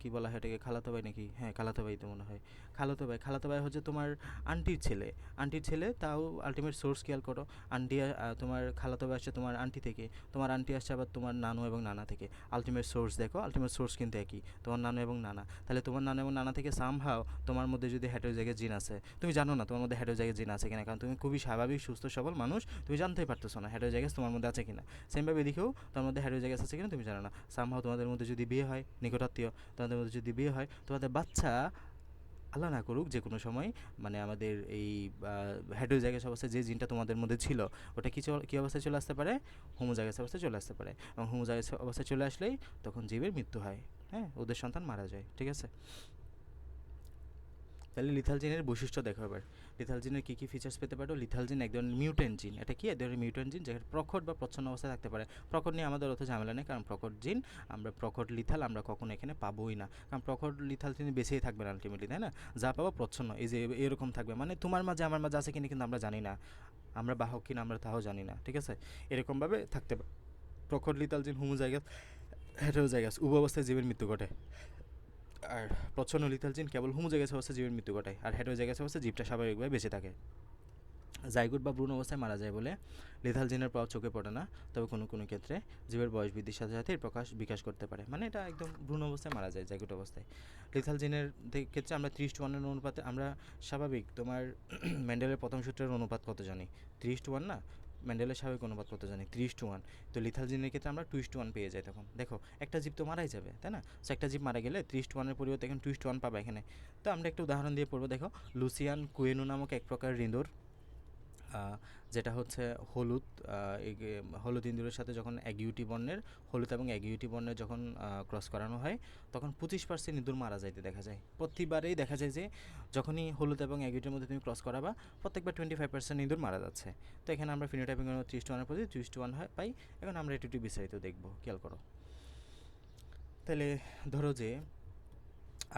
কি বলা হয় এটাকে, খালাতো ভাই নাকি, হ্যাঁ খালাতো ভাই তো মনে হয়, খালাতো ভাই হচ্ছে তোমার আন্টির ছেলে, তাও আলটিমেট সোর্স খেয়াল করো। তোমার খালাতো ভাই আসছে তোমার আন্টি থেকে, তোমার আন্টি আসছে আবার তোমার নানু এবং নানা থেকে। আলটিমেট সোর্স দেখো, আলটিমেট সোর্স কিন্তু একই, তোমার নানু এবং নানা। তাহলে তোমার নানু এবং নানা থেকে সামহাও তোমার মধ্যে যদি হেটারোজাইগাস জিন আছে, তুমি জানো না তোমার মধ্যে হেটারোজাইগাস জিন আছে কিনা, কারণ তুমি খুবই স্বাভাবিক সুস্থ সবল মানুষ, তুমি জানতেই পারতেছো না হেটারোজাইগাস তোমার মধ্যে আছে কিনা। সেমভাবে এদিকেও তোমার মধ্যে হেটারোজাইগাস আছে কিনা তুমি জানো না। সামহাও তোমাদের মধ্যে যদি বিয়ে হয়, নিকটাত্মীয় তোমাদের মধ্যে যদি বিয়ে হয়, তোমাদের বাচ্চা আল্লাহ না করুক যে কোনো সময় মানে আমাদের এই হেটারোজাইগাস অবস্থায় যে জিনটা তোমাদের মধ্যে ছিল ওটা কী অবস্থায় চলে আসতে পারে, হোমোজাইগাস অবস্থায় চলে আসতে পারে, এবং হোমোজাইগাস অবস্থায় চলে আসলেই তখন জীবের মৃত্যু হয়, হ্যাঁ ওদের সন্তান মারা যায়, ঠিক আছে? তাহলে লিথাল জিনের বৈশিষ্ট্য দেখো এবার। লিথাল জিনের কী কী ফিচার্স পেতে পারো? লিথাল জিন এক ধরনের মিউট্যান্ট জিন। এটা কি এক ধরনের মিউট্যান্ট জিন যেটা প্রকট বা প্রচ্ছন্ন অবস্থায় থাকতে পারে। প্রকট নিয়ে আমাদের অত ঝামেলা নেই, কারণ প্রকট জিন প্রকট লিথাল আমরা কখনো এখানে পাবোই না, কারণ প্রকট লিথাল জিন বেঁচেই থাকবে না আলটিমেটলি, তাই না? যা পাবো প্রচ্ছন্ন, এই যে এরকম থাকবে, মানে তোমার মাঝে আমার মাঝে আছে কিনা কিন্তু আমরা জানি না, আমরা বাহক কিনা আমরা তাও জানি না, ঠিক আছে? এরকমভাবে থাকতে পারে। প্রকট লিথাল জিন হোমোজাইগাস হেটারোজাইগাস উভয় অবস্থায় জীবের মৃত্যু ঘটে। আর প্রচ্ছন্ন লিথাল জিন কেবল হোমোজাইগাস অবস্থায় জীবের মৃত্যু ঘটায়, আর হেটারোজাইগাস অবস্থায় জীবটা স্বাভাবিকভাবে বেঁচে থাকে। জাইগোট বা ভ্রূণ অবস্থায় মারা যায় বলে লিথাল জিনের প্রভাব চোখে পড়ে না, তবে কোনো কোনো ক্ষেত্রে জীবের বয়স বৃদ্ধির সাথে সাথে এর বিকাশ করতে পারে, মানে এটা একদম ভ্রূণ অবস্থায় মারা যায় জাইগোট অবস্থায়। লিথাল জিনের ক্ষেত্রে আমরা 30:1 অনুপাতে আমরা স্বাভাবিক তোমার মেন্ডেলের প্রথম সূত্রের অনুপাত কত জানি, 30:1 না? মেন্ডেলের স্বাভাবিক অনুপাত কত জানি, 30:1। তো লিথাল জিনের ক্ষেত্রে আমরা 2:1 পেয়ে যাই। তখন দেখো একটা জীব তো মারাই যাবে, তাই না? সো একটা জীব মারা গেলে 30:1 পরিবর্তে এখন 2:1 পাবে এখানে। তো আমরা একটা উদাহরণ দিয়ে পড়বো, দেখো লুসিয়ান কুয়েনো নামক এক প্রকার ইঁদুর, যেটা হচ্ছে হলুদ ইঁদুরের সাথে যখন হলুদ এবং অ্যাগিউটি বর্ণের যখন ক্রস করানো হয়, তখন 25% ইঁদুর মারা যাইতে দেখা যায়। প্রতিবারেই দেখা যায় যে যখনই হলুদ এবং অ্যাগিউটির মধ্যে তুমি ক্রস করাবা, প্রত্যেকবার 25% ইঁদুর মারা যাচ্ছে। তো এখানে আমরা ফিনোটাইপিং 30:1 প্রতি 30:1 পাই। এখন আমরা একটু বিস্তারিত দেখবো, খেয়াল করো। তাহলে ধরো যে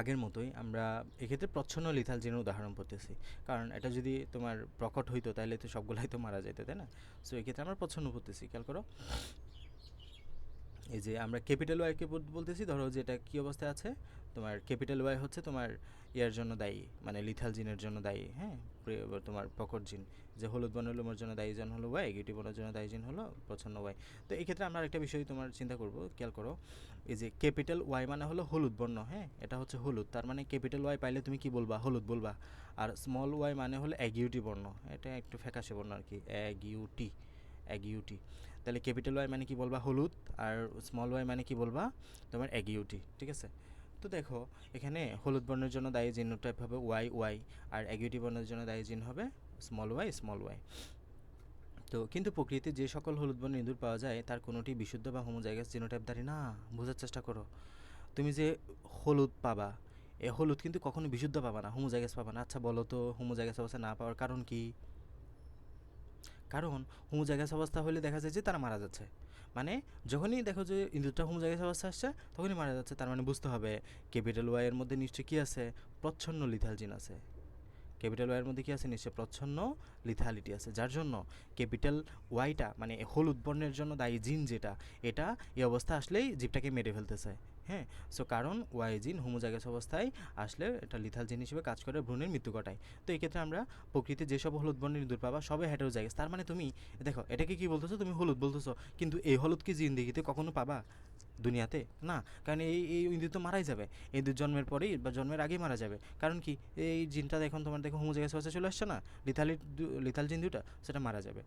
আগের মতোই আমরা এক্ষেত্রে প্রচ্ছন্ন লিথাল জিনের উদাহরণ পড়তেছি, কারণ এটা যদি তোমার প্রকট হইতো তাহলে তো সবগুলাই তো মারা যেত, তাই না? সো এক্ষেত্রে আমরা প্রচ্ছন্ন পড়তেছি, খেয়াল করো। এই যে আমরা ক্যাপিটাল ওয়াইকে বলতেছি, ধরো যে এটা কী অবস্থায় আছে, তোমার ক্যাপিটাল ওয়াই হচ্ছে তোমার ইয়ার জন্য দায়ী, মানে লিথাল জিনের জন্য দায়ী, হ্যাঁ, তোমার প্রকট জিন। যে হলুদ বর্ণের লোমের জন্য দায়ী জিন হলো ওয়াই, গিউটি বর্ণের জন্য দায়ী জিন হলো প্রচ্ছন্ন ওয়াই। তো এই ক্ষেত্রে আমরা আরেকটা বিষয় তোমার চিন্তা করবো, খেয়াল করো, এই যে ক্যাপিটাল ওয়াই মানে হলো হলুদ বর্ণ, হ্যাঁ, এটা হচ্ছে হলুদ, তার মানে ক্যাপিটাল ওয়াই পাইলে তুমি কি বলবা, হলুদ বলবা। আর স্মল ওয়াই মানে হলো অ্যাগিউটি বর্ণ, এটা একটু ফ্যাকাশে বর্ণ আর কি, অ্যাগিউটি, অ্যাগিউটি। তাহলে ক্যাপিটাল ওয়াই মানে কি বলবা, হলুদ, আর স্মল ওয়াই মানে কি বলবা, তোমার অ্যাগিউটি, ঠিক আছে। তো দেখো এখানে হলুদ বর্ণের জন্য দায়ী জিনোটাইপ হবে ওয়াই ওয়াই, আর অ্যাগিউটি বর্ণের জন্য দায়ী জিন হবে স্মল ওয়াই স্মল ওয়াই। তো কিন্তু প্রকৃতিতে যে সকল হলুদ বর্ণের ইঁদুর পাওয়া যায় তার কোনোটি বিশুদ্ধ বা হোমোজাইগাস জিনোটাইপধারী না। বোঝার চেষ্টা করো, তুমি যে হলুদ পাবা, এ হলুদ কিন্তু কখনো বিশুদ্ধ পাবা না, হোমোজাইগাস পাবা না। আচ্ছা বলো তো, হোমোজাইগাস অবস্থা না পাওয়ার কারণ কি? কারণ হোমোজাইগাস অবস্থা হলে দেখা যায় যে তারা মারা যাচ্ছে। মানে যখনই দেখো যে ইঁদুরটা হোমোজাইগাস অবস্থা আসছে তখনই মারা যাচ্ছে, তার মানে বুঝতে হবে ক্যাপিটাল ওয়াই এর মধ্যে নিশ্চয়ই কী আছে, প্রচ্ছন্ন লিথাল জিন আছে। ক্যাপিটাল ওয়াইয়ের মধ্যে কী আছে, নিশ্চয়ই প্রচ্ছন্ন লিথালিটি আছে, যার জন্য ক্যাপিটাল ওয়াইটা মানে হলুদ বর্ণের জন্য দায়ী জিন যেটা, এটা এই অবস্থা আসলেই জীবটাকে মেরে ফেলতেছে। হ্যাঁ, সো কারণ ওয়াই জিন হোমোজাইগাস অবস্থায় আসলে এটা লিথাল জিন হিসেবে কাজ করে, ভ্রূণের মৃত্যু ঘটায়। তো এই ক্ষেত্রে আমরা প্রকৃতির যেসব হলুদ বর্ণের ইঁদুর পাবা সবই হেটেরোজাইগাস। তার মানে তুমি দেখো এটাকে কি বলতেছো, তুমি হলুদ বলতেছো, কিন্তু এই হলুদ কি জিন্দেগিতে কখনো পাবা দুনিয়াতে? না, কারণ এই ইঁদুর তো মারাই যাবে, ইঁদুর জন্মের পরেই বা জন্মের আগেই মারা যাবে। কারণ কি, এই জিনটা এখন তোমার দেখো হোমোজাইগাস অবস্থায় চলে আসছে না, লিথাল জিন দুটা, সেটা মারা যাবে।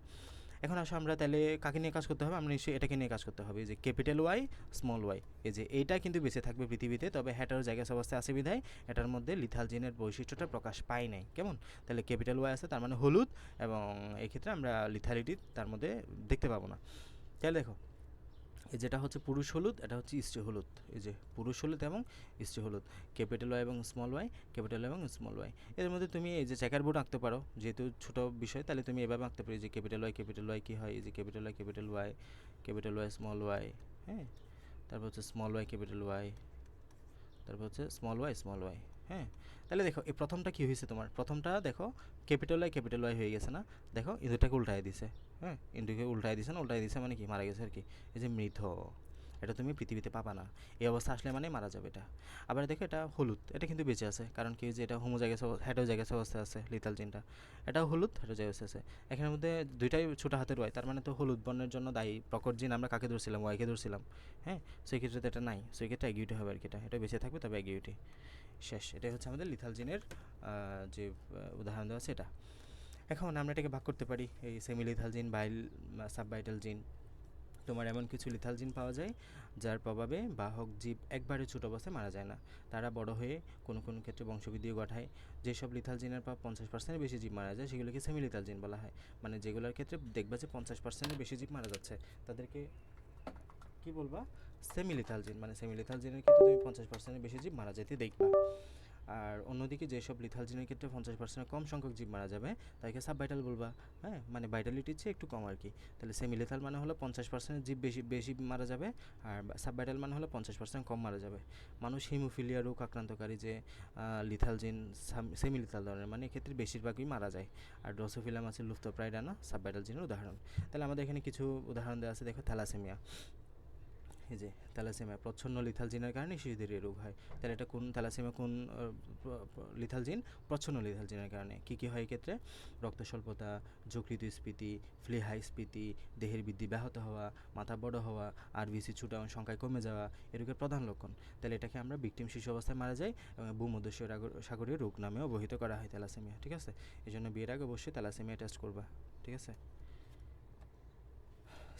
এখন আসো আমরা তাহলে কাকে নিয়ে কাজ করতে হবে, আমরা নিশ্চয়ই এটাকে নিয়ে কাজ করতে হবে, যে ক্যাপিটাল ওয়াই স্মল ওয়াই, এই যে এইটা কিন্তু বেঁচে থাকবে পৃথিবীতে, তবে হেটারোজাইগাস অবস্থায় আছে বিধায় এটার মধ্যে লিথাল জিনের বৈশিষ্ট্যটা প্রকাশ পায় নাই। কেমন? তাহলে ক্যাপিটাল ওয়াই আছে, তার মানে হলুদ, এবং এক্ষেত্রে আমরা লিথালিটি তার মধ্যে দেখতে পাবো না। তাহলে দেখো এই যেটা হচ্ছে পুরুষ হলুদ, এটা হচ্ছে স্ত্রী হলুদ, এই যে পুরুষ হলুদ এবং স্ত্রী হলুদ, ক্যাপিটাল ওয়াই এবং স্মল ওয়াই, ক্যাপিটাল এবং স্মল ওয়াই। এর মধ্যে তুমি এই যে চেকার বোর্ড আঁকতে পারো, যেহেতু ছোটো বিষয়, তাহলে তুমি এভাবে আঁকতে পারো, যে ক্যাপিটাল ওয়াই কী হয়, এই যে ক্যাপিটাল ওয়াই স্মল ওয়াই, হ্যাঁ, তারপর হচ্ছে স্মল ওয়াই ক্যাপিটাল ওয়াই, তারপর হচ্ছে স্মল ওয়াই, হ্যাঁ। তাহলে দেখো এই প্রথমটা কী হয়েছে, তোমার প্রথমটা দেখো ক্যাপিটাল ওয়াই হয়ে গেছে না, দেখো ইঁদুরটাকে উল্টায় দিছে, হ্যাঁ, ইঁদুরকে উল্টায় দিছে না, উল্টায় দিছে মানে কি, মারা গেছে আর কি। এই যে মৃত, এটা তুমি পৃথিবীতে পাবা না, এই অবস্থা আসলে মানে মারা যাবে এটা। আবার দেখো এটা হলুদ, এটা কিন্তু বেঁচে আছে, কারণ কি, যে এটা হেটেরোজাইগাস অবস্থায় আছে লিথাল জিনটা, এটাও হলুদ হেটেরোজাইগাস আছে। এখানের মধ্যে দুইটাই ছোটো হাতের ওয়াই, তার মানে তো হলুদ বর্ণের জন্য দায়ী প্রকট জিন আমরা কাকে ধরছিলাম, ওয়াইকে ধরছিলাম, হ্যাঁ। সেই ক্ষেত্রে তো এটা নাই, সেই ক্ষেত্রে অ্যাগিউটি হবে আর কি, এটা বেঁচে থাকবে, তবে অ্যাগিউটি শেষ। এটাই হচ্ছে আমাদের লিথাল জিনের যে উদাহরণ দেওয়া আছে এটা। এখন আমরা এটাকে ভাগ করতে পারি, এই সেমি লিথাল জিন, সাবভাইটাল জিন। তোমার এমন কিছু লিথাল জিন পাওয়া যায় যার প্রভাবে বাহক জীব একবারে ছোট অবস্থায় মারা যায় না, তারা বড় হয়ে কোনো কোনো ক্ষেত্রে বংশবৃদ্ধিও ঘটায়। যেসব লিথাল জিনের পর 50%-এর বেশি জীব মারা যায় সেগুলোকে সেমি লিথাল জিন বলা হয়। মানে যেগুলোর ক্ষেত্রে দেখবা যে 50%-এর বেশি জীব মারা যাচ্ছে তাদেরকে কি বলবা, সেমি লিথাল জিন। মানে সেমি লিথাল জিনের ক্ষেত্রে তুমি 50%-এর বেশি জীব মারা যেতে দেখবা। আর অন্যদিকে যেসব লিথাল জিনের ক্ষেত্রে 50%-এর কম সংখ্যক জীব মারা যাবে তাকে সাবভাইটাল বলবা, হ্যাঁ, মানে ভাইটালিটির চেয়ে একটু কম আর কি। তাহলে সেমি লিথাল মানে হলো 50%-এর জীব বেশি বেশি মারা যাবে, আর সাবভাইটাল মানে হলো 50% কম মারা যাবে। মানুষ হিমোফিলিয়া রোগ আক্রান্তকারী যে লিথাল জিন সেমি লিথাল ধরনের, মানে এক্ষেত্রে বেশিরভাগই মারা যায়। আর ড্রসোফিলা মাছের লুপ্তপ্রায় ডানা সাবভাইটাল জিনের উদাহরণ। তাহলে আমাদের এখানে কিছু উদাহরণ দেওয়া আছে, দেখো থ্যালাসেমিয়া, এই যে থ্যালাসেমিয়া প্রচ্ছন্ন লিথাল জিনের কারণে শিশুদের এই রোগ হয়। তাহলে এটা কোন থ্যালাসেমিয়া, কোন লিথাল জিন, প্রচ্ছন্ন লিথাল জিনের কারণে। কী কী হয় এক্ষেত্রে, রক্ত স্বল্পতা, যকৃত স্ফীতি, ফ্লেহাই স্ফীতি, দেহের বৃদ্ধি ব্যাহত হওয়া, মাথা বড় হওয়া, আরবিসি ছোটা এবং সংখ্যায় কমে যাওয়া, এ রোগের প্রধান লক্ষণ। তাহলে এটাকে আমরা ভিকটিম শিশু অবস্থায় মারা যায় এবং ভূমধ্যসাগরীয় সাগরীয় রোগ নামেও অভিহিত করা হয় থ্যালাসেমিয়া, ঠিক আছে। এই জন্য বিয়ের আগে অবশ্যই থ্যালাসেমিয়া টেস্ট করবা, ঠিক আছে।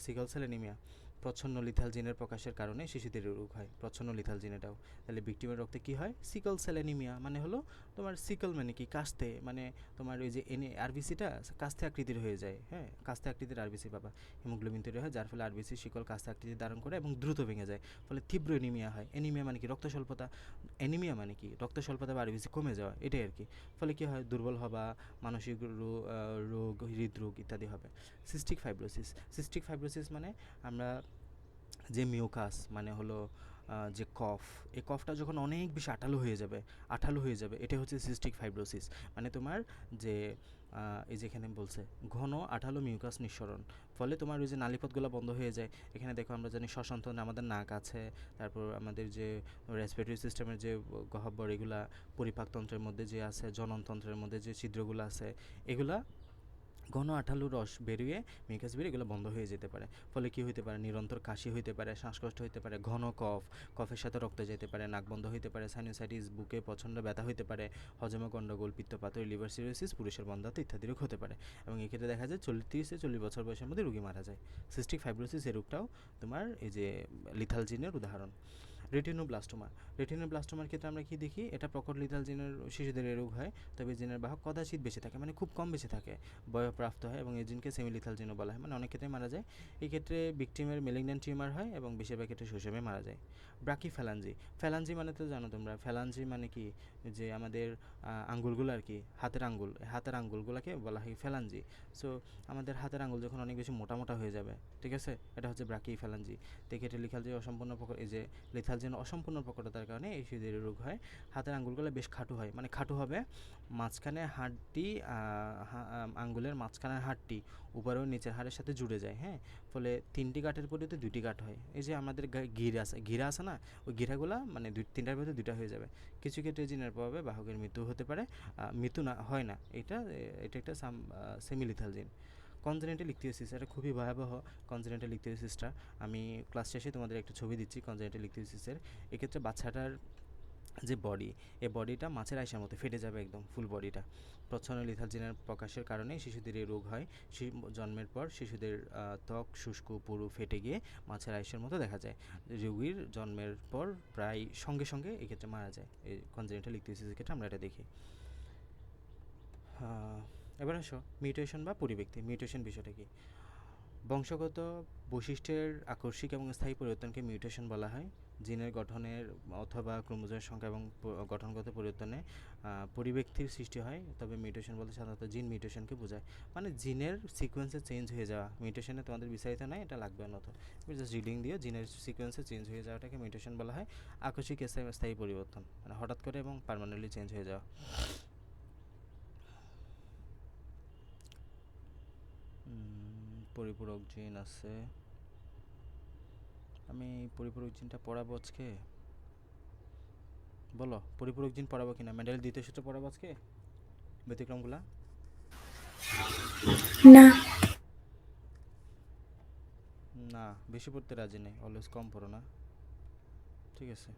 সিকল সেল অ্যানিমিয়া, প্রচ্ছন্ন লিথাল জিনের প্রকাশের কারণে শিশুদের রোগ হয়, প্রচ্ছন্ন লিথাল জিন এটাও। তাহলে ভিকটিমের রক্তে কী হয়, সিকল সেল অ্যানিমিয়া, মানে হলো তোমার সিকল মানে কি, কাস্তে, মানে তোমার ওই যে আরবিসিটা কাস্তে আকৃতির হয়ে যায়, হ্যাঁ, কাস্তে আকৃতির আরবিসি পাবা, হিমোগ্লোবিন তৈরি হয়, যার ফলে আরবিসি শিকল কাস্তে আকৃতি ধারণ করে এবং দ্রুত ভেঙে যায়, ফলে তীব্র অ্যানিমিয়া হয়। অ্যানিমিয়া মানে কি, রক্ত স্বল্পতা, অ্যানিমিয়া মানে কি, রক্ত স্বল্পতা বা আরবিসি কমে যাওয়া, এটাই আর কি। ফলে কী হয়, দুর্বল হবা, মানসিক রোগ, হৃদরোগ ইত্যাদি হবে। সিস্টিক ফাইব্রোসিস মানে আমরা যে মিউকাস, মানে হলো যে কফ, এই কফটা যখন অনেক বেশি আঠালো হয়ে যাবে, এটা হচ্ছে সিস্টিক ফাইব্রোসিস। মানে তোমার যে এই যেখানে বলছে ঘন আঠালো মিউকাস নিঃসরণ, ফলে তোমার ওই যে নালীপথগুলো বন্ধ হয়ে যায়। এখানে দেখো আমরা জানি শ্বসনতন্ত্রে আমাদের নাক আছে, তারপর আমাদের যে রেসপিরেটরি সিস্টেমের যে গহ্বর, এগুলা পরিপাকতন্ত্রের মধ্যে যে আছে, জননতন্ত্রের মধ্যে যে ছিদ্রগুলো আছে, এগুলা ঘন আঠালো রস বেরিয়ে মিউকাস বেরিয়ে এগুলো বন্ধ হয়ে যেতে পারে। ফলে কি হতে পারে, নিরন্তর কাশি হইতে পারে, শ্বাসকষ্ট হইতে পারে, ঘন কফ, কফের সাথে রক্ত যেতে পারে, নাক বন্ধ হইতে পারে, সাইনোসাইটিস, বুকে প্রচণ্ড ব্যথা হইতে পারে, হজমে গন্ডগোল, পিত্তপাথর, লিভার সিরোসিস, পুরুষের বন্ধ্যাত্ব ইত্যাদি রোগ হতে পারে। এবং এক্ষেত্রে দেখা যায় 30 বছর বয়সের মধ্যে রোগী মারা যায়। সিস্টিক ফাইব্রোসিস এই রোগটাও তোমার এই যে লিথাল জিনের উদাহরণ। রেটিনোব্লাস্টোমা, রেটিনোব্লাস্টোমার ক্ষেত্রে আমরা কি দেখি, এটা প্রকট লিথাল জিনের শিশুদের এই রোগ হয়, তবে জিনের বাহক কদাচিৎ বেঁচে থাকে, মানে খুব কম বেঁচে থাকে, বয়ঃপ্রাপ্ত হয়, এবং এই জিনকে সেমি লিথাল জিনও বলা হয়, মানে অনেক ক্ষেত্রে মারা যায়। এই ক্ষেত্রে ভিকটিমের মেলিগন্যান্ট টিউমার হয় এবং বেশিরভাগ ক্ষেত্রে শৈশবে মারা যায়। ব্রাকিফ্যালাঞ্জি, ফ্যালাঞ্জি মানে তো জানো তোমরা, ফ্যালাঞ্জি মানে কি, যে আমাদের আঙ্গুলগুলো আর কি, হাতের আঙ্গুলগুলোকে বলা হয় ফ্যালাঞ্জি। সো আমাদের হাতের আঙ্গুল যখন অনেক বেশি মোটা মোটা হয়ে যাবে, ঠিক আছে, এটা হচ্ছে ব্রাকিফ্যালাঞ্জি। তো এক্ষেত্রে লিথালজি অসম্পূর্ণ এই যে লিথালজিন অসম্পূর্ণ প্রকটতার কারণে এই শিশুদের রোগ হয়। হাতের আঙ্গুলগুলো বেশ খাটো হয়, মানে খাটো হবে, মাঝখানে হাড়টি আঙ্গুলের মাঝখানের হাড়টি উপরেও নিচের হাড়ের সাথে জুড়ে যায়, হ্যাঁ, ফলে 3টি গাঁটের পরিবর্তে 2টি গাঁট হয়। এই যে আমাদের গিরা আছে না, ওই গিরাগুলা মানে 3টার ভিতরে 2টা হয়ে যাবে। কিছু ক্ষেত্রে জিনের প্রভাবে বাহকের মৃত্যু হতে পারে, মৃত্যু না হয় না, এটা একটা সেমিলিথাল জিন। কনজেনিটাল ইকথিওসিস, এটা খুবই ভয়াবহ। কনজেনিটাল ইকথিওসিসটা আমি ক্লাস শেষে তোমাদের একটা ছবি দিচ্ছি কনজেনিটাল ইকথিওসিসের। এক্ষেত্রে বাচ্চাটার যে বডি, এই বডিটা মাছের আইসার মতো ফেটে যাবে একদম, ফুল বডিটা। প্রচ্ছন্ন লিথাল জিনের প্রকাশের কারণে শিশুদের এই রোগ হয়। জন্মের পর শিশুদের ত্বক শুষ্ক, পুরু ফেটে গিয়ে মাছের আইসের মতো দেখা যায়। রোগীর জন্মের পর প্রায় সঙ্গে সঙ্গে এক্ষেত্রে মারা যায়। এই কনজেনিটাল ইকথিওসিসের ক্ষেত্রে আমরা এটা দেখি। এবার আসো মিউটেশন বা পরিব্যক্তি। মিউটেশন বিষয়টা কি? বংশগত বৈশিষ্ট্যের আকস্মিক এবং স্থায়ী পরিবর্তনকে মিউটেশন বলা হয়। জিনের গঠনের অথবা ক্রোমোজোমের সংখ্যা এবং গঠনগত পরিবর্তনে পরিব্যক্তির সৃষ্টি হয়, তবে মিউটেশন বলতে সাধারণত জিন মিউটেশনকে বোঝায়, মানে জিনের সিকোয়েন্সে চেঞ্জ হয়ে যাওয়া। মিউটেশনে তোমাদের বিস্তারিত নাই, এটা লাগবে না, তো জাস্ট রিডিং দিও, জিনের সিকোয়েন্সে চেঞ্জ হয়ে যাওয়াটাকে মিউটেশন বলা হয়। আকস্মিক স্থায়ী পরিবর্তন মানে হঠাৎ করে এবং পার্মানেন্টলি চেঞ্জ হয়ে যাওয়া। পরিপূরক জিন আছে, আমি পরিপূরক জিনটা পড়াবো আজকে, বলো পরিপূরক জিন পড়াবো কিনা? মেন্ডেলের দ্বিতীয় সূত্র পড়াবো আজকে, ব্যতিক্রমগুলা? না। না, বেশি পড়তে রাজি নেই, অলওয়েজ কম পড়ো না, ঠিক আছে।